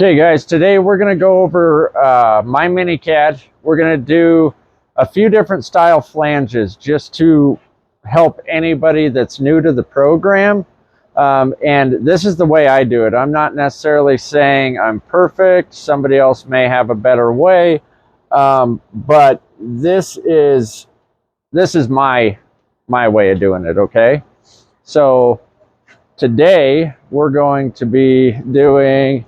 Okay guys, today we're going to go over my Minicad. We're going to do a few different style flanges just to help anybody that's new to the program. And this is the way I do it. I'm not necessarily saying I'm perfect. Somebody else may have a better way. But this is my way of doing it, okay? So today we're going to be doing...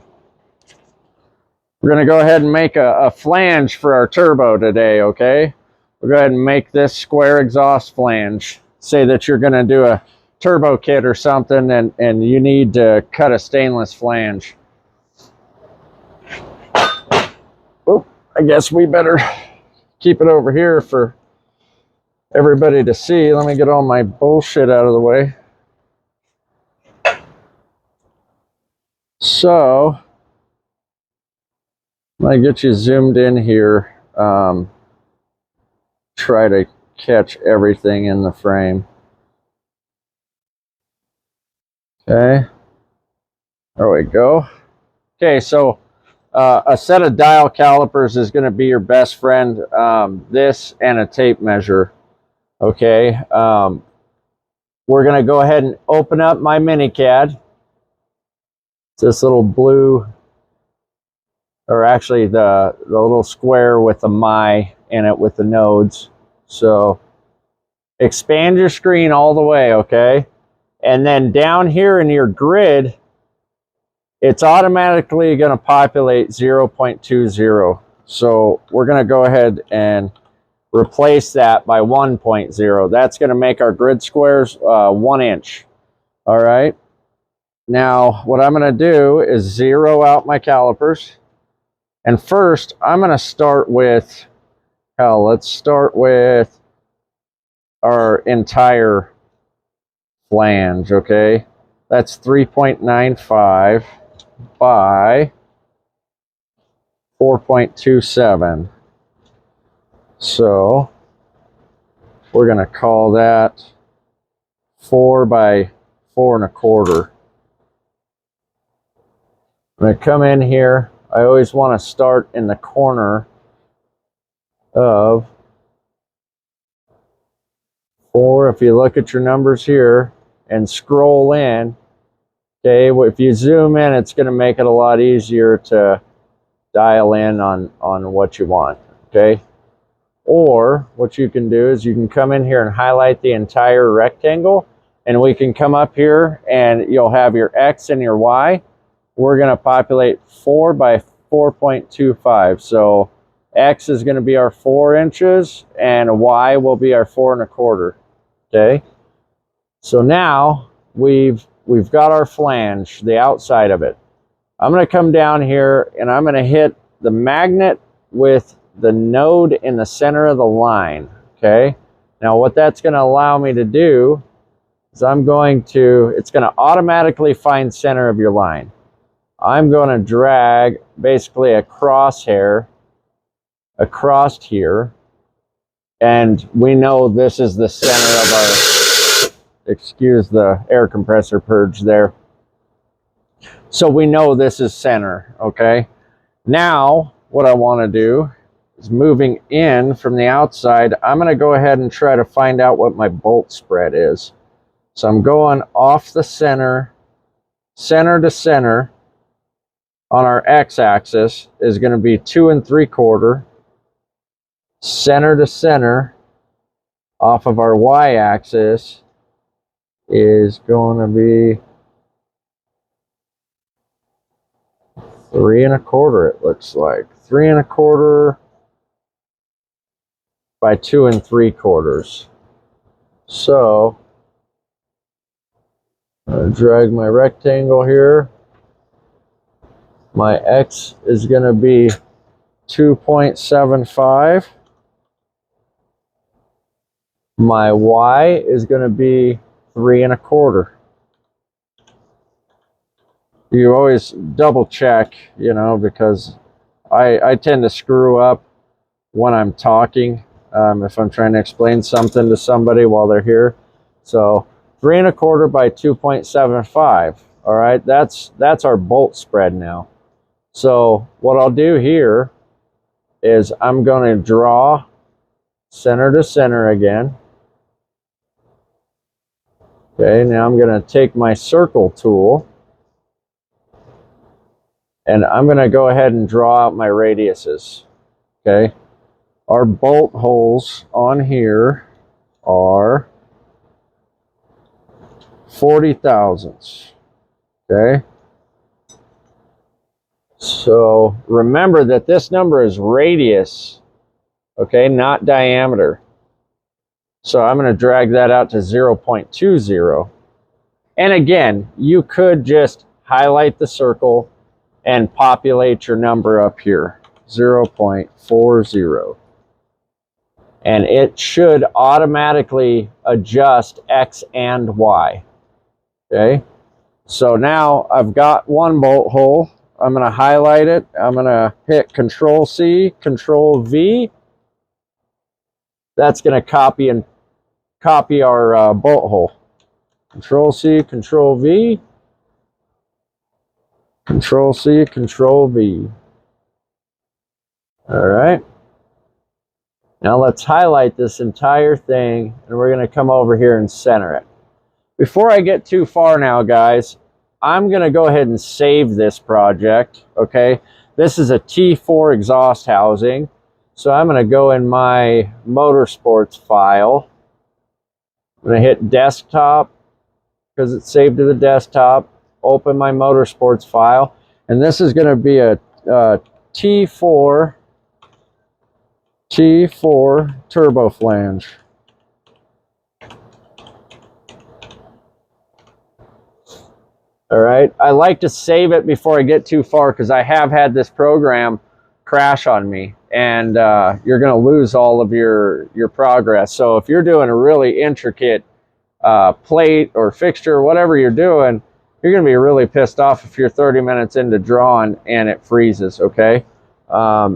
We're going to go ahead and make a flange for our turbo today, okay? We'll go ahead and make this square exhaust flange. Say that you're going to do a turbo kit or something and you need to cut a stainless flange. Oh, I guess we better keep it over here for everybody to see. Let me get all my bullshit out of the way. So... I'm going to get you zoomed in here, try to catch everything in the frame. Okay, there we go. Okay, so a set of dial calipers is going to be your best friend, this and a tape measure. Okay, we're going to go ahead and open up my Minicad. It's this little blue... or actually the little square with the my in it with the nodes. So expand your screen all the way, okay? And then down here in your grid, it's automatically going to populate 0.20. So we're going to go ahead and replace that by 1.0. That's going to make our grid squares 1 inch. All right. Now what I'm going to do is zero out my calipers. And first, I'm going to start with, let's start with our entire flange, okay? That's 3.95 by 4.27. So, we're going to call that 4 by 4.25. I'm going to come in here. I always want to start in the corner of 4. If you look at your numbers here and scroll in, okay, if you zoom in, it's going to make it a lot easier to dial in on what you want, okay? Or what you can do is you can come in here and highlight the entire rectangle, and we can come up here and you'll have your X and your Y. We're going to populate 4 by 4.25. So X is going to be our 4 inches and Y will be our 4.25. Okay. So now we've got our flange, the outside of it. I'm going to come down here and I'm going to hit the magnet with the node in the center of the line. Okay. Now what that's going to allow me to do is it's going to automatically find center of your line. I'm going to drag basically a crosshair across here, and we know this is the center of our, excuse the air compressor purge there. So we know this is center, okay? Now, what I want to do is moving in from the outside, I'm going to go ahead and try to find out what my bolt spread is. So I'm going off the center, center to center. On our x-axis is going to be 2 3/4. Center to center off of our y-axis is going to be 3 1/4. It looks like 3 1/4 by 2 3/4. So I'm going to drag my rectangle here. My X is going to be 2.75. My Y is going to be 3 1/4. You always double check, you know, because I tend to screw up when I'm talking, if I'm trying to explain something to somebody while they're here. So 3 1/4 by 2.75. All right, that's our bolt spread now. So what I'll do here is I'm going to draw center to center again. Okay, now I'm going to take my circle tool and I'm going to go ahead and draw out my radiuses. Okay, our bolt holes on here are 40 thousandths. Okay, so remember that this number is radius, okay, not diameter. So I'm going to drag that out to 0.20. And again, you could just highlight the circle and populate your number up here, 0.40. And it should automatically adjust X and Y. Okay, so now I've got one bolt hole. I'm going to highlight it. I'm going to hit Control C, Control V. That's going to copy our bolt hole. Control C, Control V. Control C, Control V. All right. Now let's highlight this entire thing, and we're going to come over here and center it. Before I get too far now, guys, I'm going to go ahead and save this project, okay? This is a T4 exhaust housing. So I'm going to go in my motorsports file. I'm going to hit desktop because it's saved to the desktop. Open my motorsports file. And this is going to be a T4 turbo flange. All right, I like to save it before I get too far because I have had this program crash on me, and you're going to lose all of your progress. So if you're doing a really intricate plate or fixture, whatever you're doing, you're going to be really pissed off if you're 30 minutes into drawing and it freezes, okay?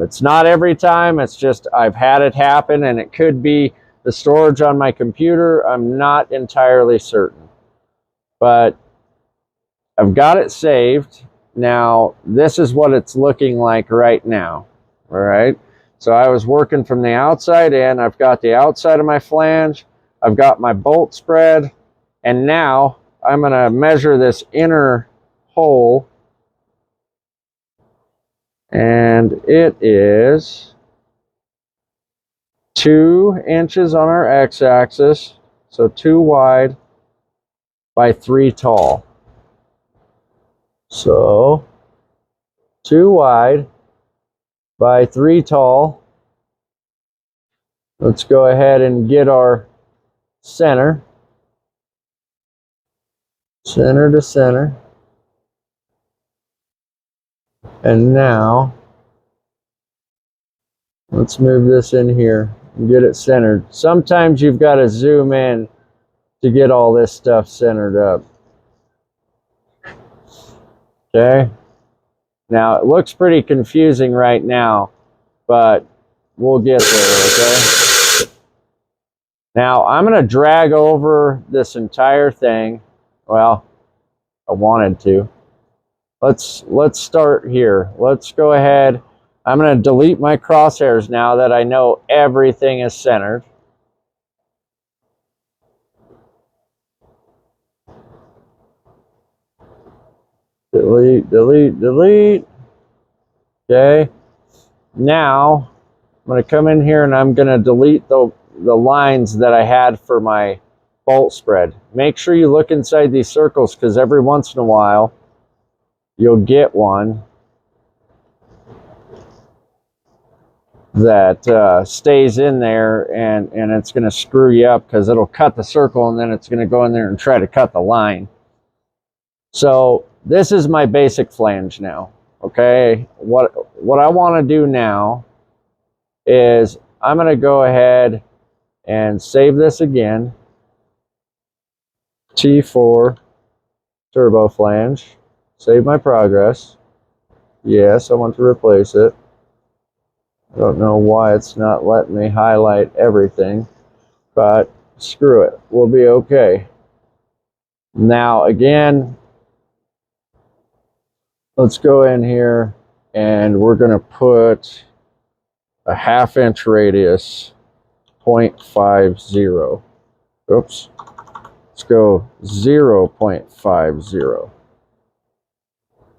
It's not every time, it's just I've had it happen, and it could be the storage on my computer. I'm not entirely certain, but I've got it saved. Now, this is what it's looking like right now. All right. So I was working from the outside in. I've got the outside of my flange. I've got my bolt spread. And now I'm going to measure this inner hole. And it is 2 inches on our x-axis. So 2 wide by 3 tall. So 2 wide by 3 tall. Let's go ahead and get our center. Center to center. And now let's move this in here and get it centered. Sometimes you've got to zoom in to get all this stuff centered up. Okay, now it looks pretty confusing right now, but we'll get there, okay? Now I'm going to drag over this entire thing. Well, I wanted to. Let's start here. Let's go ahead. I'm going to delete my crosshairs now that I know everything is centered. Delete, delete, delete. Okay. Now, I'm going to come in here and I'm going to delete the lines that I had for my bolt spread. Make sure you look inside these circles because every once in a while, you'll get one that stays in there and it's going to screw you up because it'll cut the circle and then it's going to go in there and try to cut the line. So this is my basic flange now, okay? What I want to do now is I'm going to go ahead and save this again. T4 turbo flange. Save my progress. Yes, I want to replace it. I don't know why it's not letting me highlight everything, but screw it. We'll be okay. Now, again, let's go in here and we're going to put a 1/2 inch radius, 0.50. Oops. Let's go 0.50.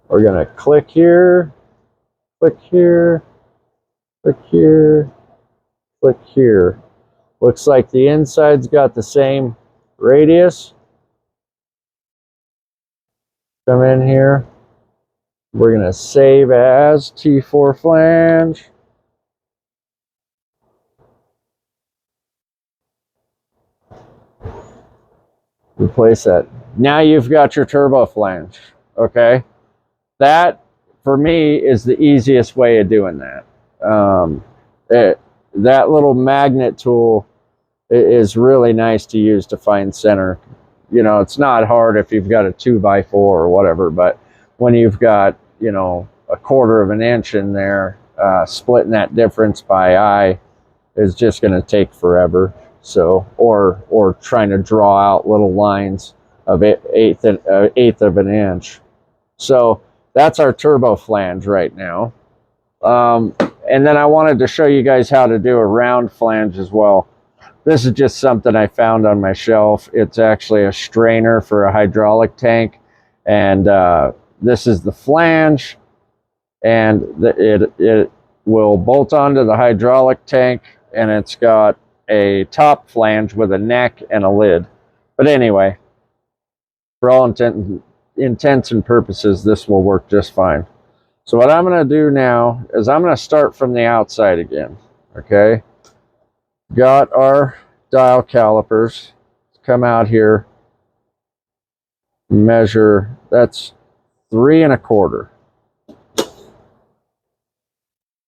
We're going to click here, click here, click here, click here. Looks like the inside's got the same radius. Come in here. We're going to save as T4 flange. Replace that. Now you've got your turbo flange. Okay. That, for me, is the easiest way of doing that. That little magnet tool is really nice to use to find center. You know, it's not hard if you've got a 2x4 or whatever, but when you've got, you know, 1/4 of an inch in there, splitting that difference by eye is just going to take forever. So, or trying to draw out little lines of eighth of an inch. So that's our turbo flange right now. And then I wanted to show you guys how to do a round flange as well. This is just something I found on my shelf. It's actually a strainer for a hydraulic tank. And this is the flange. And it will bolt onto the hydraulic tank. And it's got a top flange with a neck and a lid. But anyway, for all intents and purposes, this will work just fine. So what I'm going to do now is I'm going to start from the outside again. Okay. Got our dial calipers. Come out here. Measure. That's 3 1/4.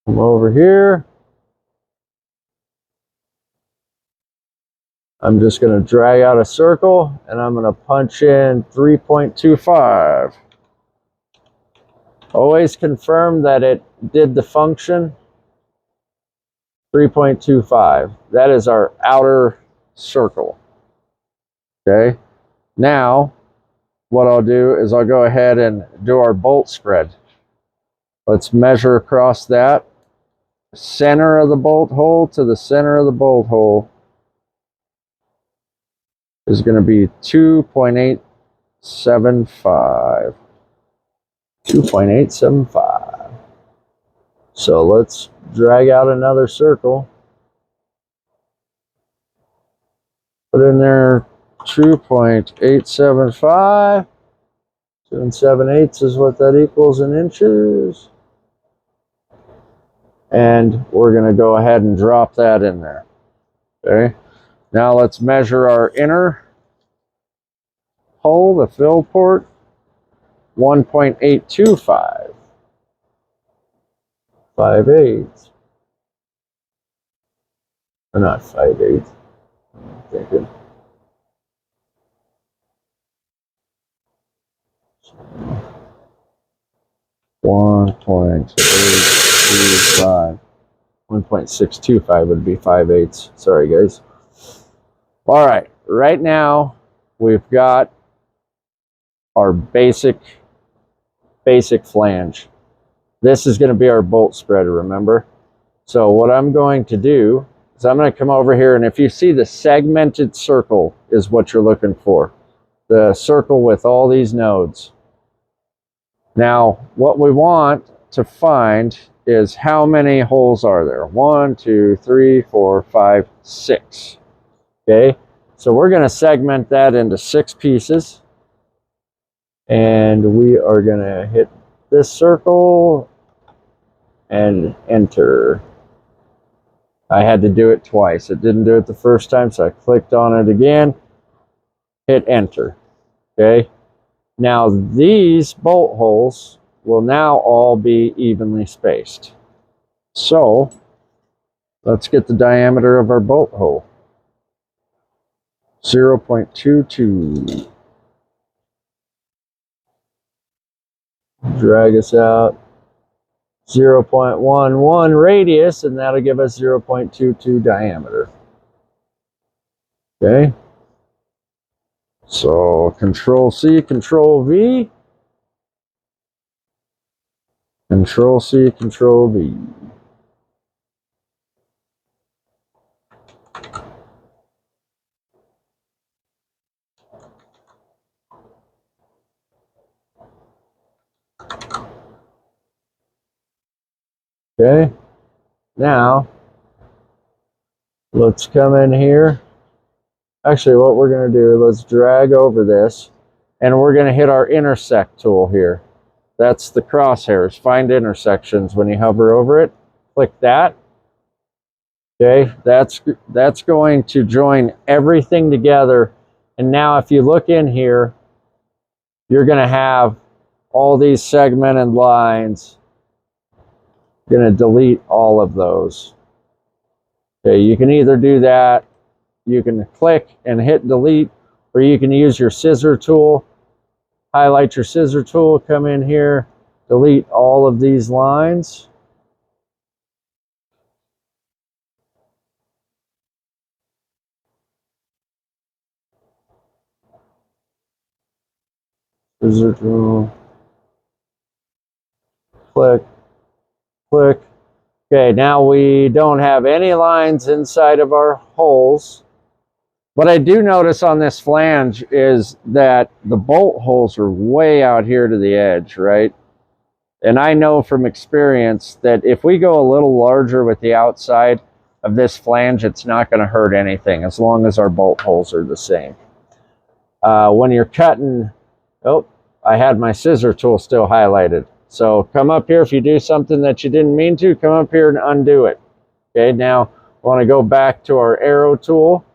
Come over here. I'm just going to drag out a circle and I'm going to punch in 3.25. Always confirm that it did the function. 3.25. That is our outer circle. Okay. Now, what I'll do is I'll go ahead and do our bolt spread. Let's measure across that. Center of the bolt hole to the center of the bolt hole is going to be 2.875. 2.875. So let's drag out another circle. Put in there 2.875. 2 7/8 is what that equals in inches. And we're going to go ahead and drop that in there. Okay. Now let's measure our inner hole, the fill port. 1.825. 5/8. Or not 5/8. I'm thinking. So, 1.825. 1.625 would be 5/8. Sorry, guys. All right. Right now, we've got our basic flange. This is going to be our bolt spreader, remember? So what I'm going to do is I'm going to come over here, and if you see the segmented circle is what you're looking for. The circle with all these nodes. Now, what we want to find is how many holes are there? 1, 2, 3, 4, 5, 6. Okay, so we're going to segment that into 6 pieces. And we are going to hit this circle and enter. I had to do it twice. It didn't do it the first time, so I clicked on it again, hit enter. Okay. Now these bolt holes will now all be evenly spaced. So let's get the diameter of our bolt hole. 0.22. Drag us out. 0.11 radius, and that'll give us 0.22 diameter. Okay. So Control C, Control V. Control C, Control V. Okay, now let's come in here. Actually, what we're going to do, let's drag over this, and we're going to hit our intersect tool here. That's the crosshairs. Find intersections. When you hover over it, click that. Okay, that's going to join everything together. And now if you look in here, you're going to have all these segmented lines. You're going to delete all of those. Okay, you can either do that, you can click and hit delete, or you can use your scissor tool. Highlight your scissor tool, come in here, delete all of these lines. Scissor tool. Click, click. Okay, now we don't have any lines inside of our holes. What I do notice on this flange is that the bolt holes are way out here to the edge, right? And I know from experience that if we go a little larger with the outside of this flange, it's not going to hurt anything as long as our bolt holes are the same. When you're cutting, oh, I had my scissor tool still highlighted. So come up here, if you do something that you didn't mean to, come up here and undo it. Okay, now I want to go back to our arrow tool.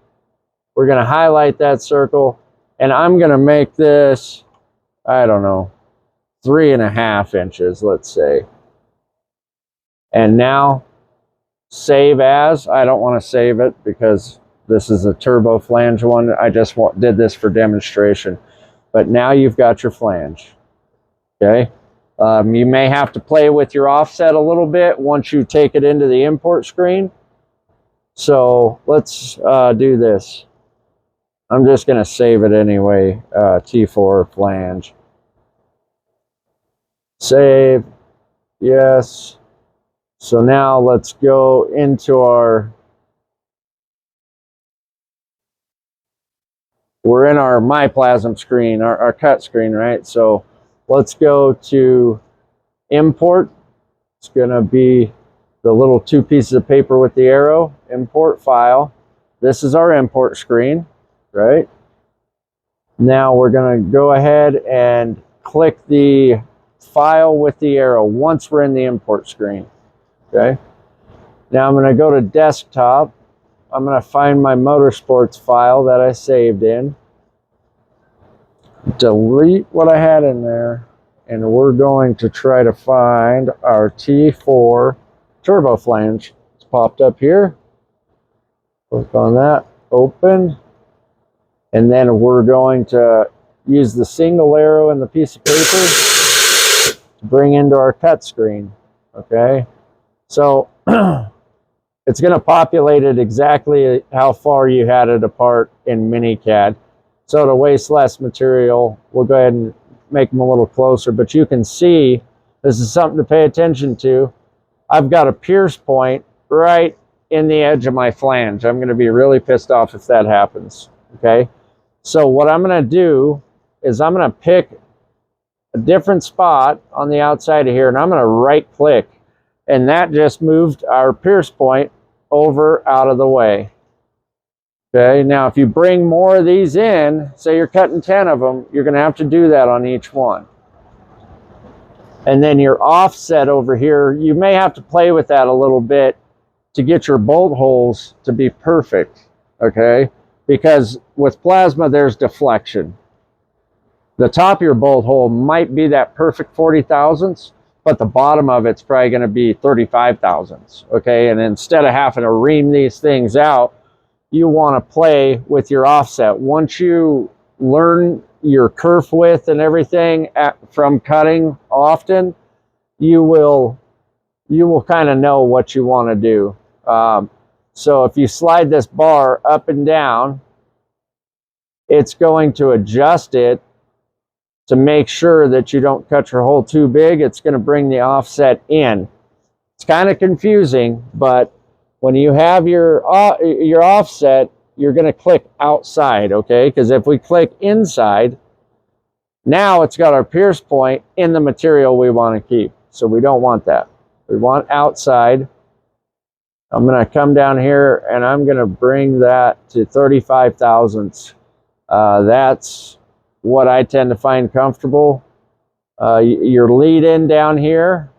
We're going to highlight that circle, and I'm going to make this, I don't know, 3.5 inches, let's say. And now, save as. I don't want to save it because this is a turbo flange one. I just did this for demonstration. But now you've got your flange. Okay? You may have to play with your offset a little bit once you take it into the import screen. So let's do this. I'm just going to save it anyway, T4 flange. Save, yes. So now let's go into we're in our myplasm screen, our cut screen, right? So let's go to import. It's going to be the little 2 pieces of paper with the arrow, import file. This is our import screen. Right? Now we're going to go ahead and click the file with the arrow once we're in the import screen. Okay? Now I'm going to go to desktop. I'm going to find my motorsports file that I saved in. Delete what I had in there. And we're going to try to find our T4 turbo flange. It's popped up here. Click on that. Open. And then we're going to use the single arrow in the piece of paper to bring into our cut screen. Okay, so it's going to populate it exactly how far you had it apart in Minicad. So to waste less material, we'll go ahead and make them a little closer. But you can see, this is something to pay attention to. I've got a pierce point right in the edge of my flange. I'm going to be really pissed off if that happens. Okay. So what I'm going to do is I'm going to pick a different spot on the outside of here, and I'm going to right click, and that just moved our pierce point over out of the way. Okay, now if you bring more of these in, say you're cutting 10 of them, you're going to have to do that on each one. And then your offset over here, you may have to play with that a little bit to get your bolt holes to be perfect. Okay, because with plasma, there's deflection. The top of your bolt hole might be that perfect 40 thousandths, but the bottom of it's probably going to be 35 thousandths. Okay, and instead of having to ream these things out, you want to play with your offset. Once you learn your kerf width and everything from cutting often, you will kind of know what you want to do. So if you slide this bar up and down, it's going to adjust it to make sure that you don't cut your hole too big. It's going to bring the offset in. It's kind of confusing, but when you have your offset, you're going to click outside, okay? Because if we click inside, now it's got our pierce point in the material we want to keep. So we don't want that. We want outside. I'm going to come down here and I'm going to bring that to 35 thousandths. That's what I tend to find comfortable. Your lead in down here,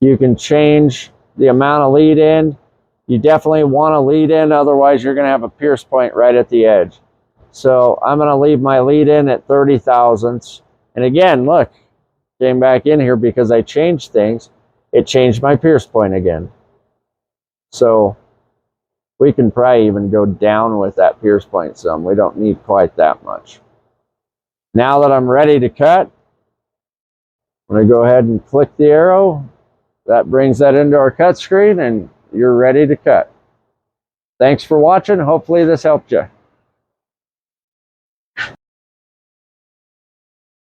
you can change the amount of lead in. You definitely want to lead in, otherwise you're going to have a pierce point right at the edge. So I'm going to leave my lead in at 30 thousandths. And again, look, came back in here because I changed things. It changed my pierce point again. So we can probably even go down with that pierce point some. We don't need quite that much. Now that I'm ready to cut, I'm going to go ahead and click the arrow. That brings that into our cut screen and you're ready to cut. Thanks for watching. Hopefully this helped you.